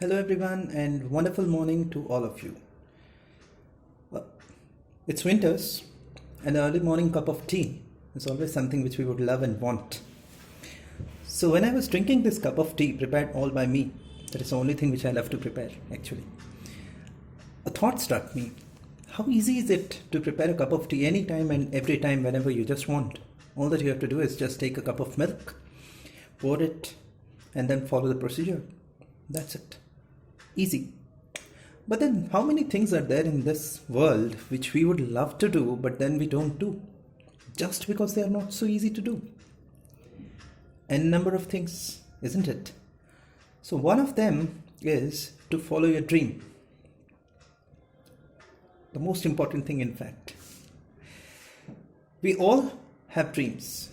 Hello, everyone, and wonderful morning to all of you. Well, it's winters, and an early morning cup of tea is always something which we would love and want. So, when I was drinking this cup of tea prepared all by me, that is the only thing which I love to prepare actually, a thought struck me. How easy is it to prepare a cup of tea anytime and every time whenever you just want? All that you have to do is just take a cup of milk, pour it, and then follow the procedure. That's it. Easy. But then, how many things are there in this world which we would love to do, but then we don't do? Just because they are not so easy to do. N number of things, isn't it? So, one of them is to follow your dream. The most important thing, in fact. We all have dreams.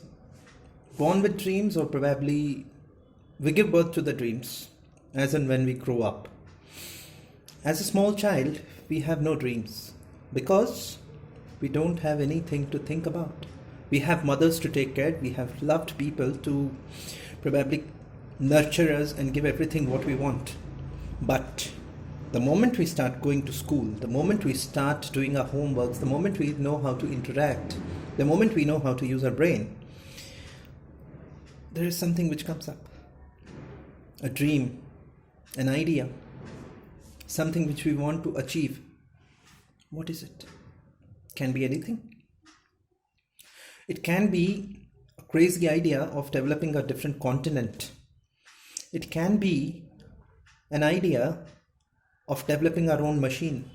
Born with dreams, or probably we give birth to the dreams as and when we grow up. As a small child, we have no dreams because we don't have anything to think about. We have mothers to take care, we have loved people to probably nurture us and give everything what we want. But the moment we start going to school, the moment we start doing our homeworks, the moment we know how to interact, the moment we know how to use our brain, there is something which comes up. A dream, an idea, something which we want to achieve. What is it? Can be anything. It can be a crazy idea of developing a different continent. It can be an idea of developing our own machine.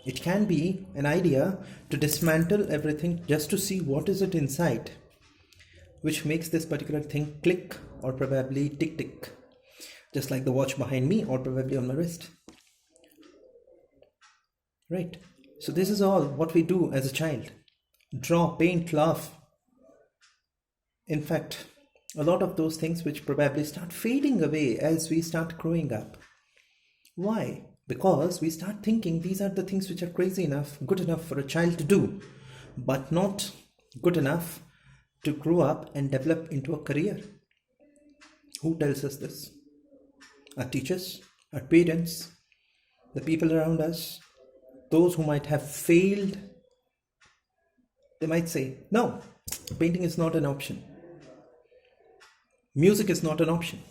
It can be an idea to dismantle everything just to see what is it inside, which makes this particular thing click or probably tick tick, just like the watch behind me or probably on my wrist. Right. So this is all what we do as a child. Draw, paint, laugh. In fact, a lot of those things which probably start fading away as we start growing up. Why? Because we start thinking these are the things which are crazy enough, good enough for a child to do, but not good enough to grow up and develop into a career. Who tells us this? Our teachers, our parents, the people around us, those who might have failed. They might say, no, painting is not an option. Music is not an option.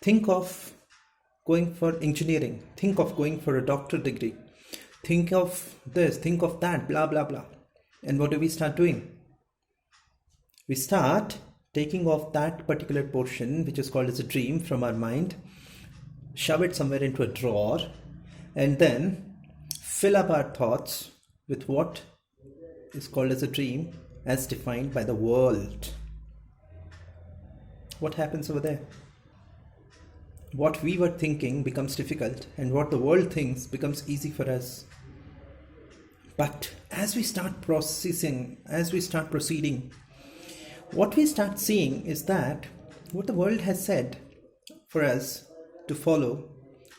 Think of going for engineering. Think of going for a doctorate degree. Think of this, think of that, blah, blah, blah. And what do we start doing? We start taking off that particular portion, which is called as a dream, from our mind, shove it somewhere into a drawer, and then fill up our thoughts with what is called as a dream as defined by the world. What happens over there? What we were thinking becomes difficult, and what the world thinks becomes easy for us. But as we start processing, as we start proceeding, what we start seeing is that what the world has said for us to follow,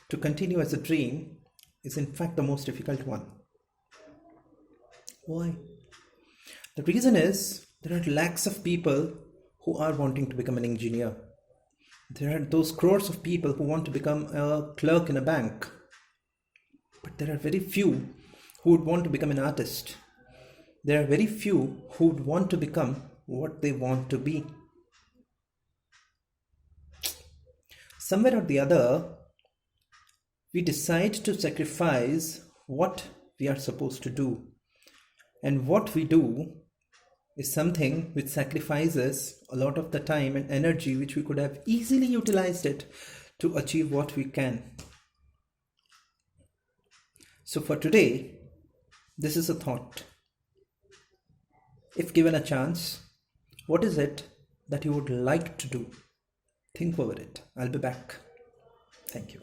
to continue as a dream, is in fact the most difficult one. Why? The reason is there are lakhs of people who are wanting to become an engineer. There are those crores of people who want to become a clerk in a bank. But there are very few who would want to become an artist. There are very few who would want to become what they want to be. Somewhere or the other, we decide to sacrifice what we are supposed to do. And what we do is something which sacrifices a lot of the time and energy which we could have easily utilized it to achieve what we can. So for today, this is a thought. If given a chance, what is it that you would like to do? Think over it. I'll be back. Thank you.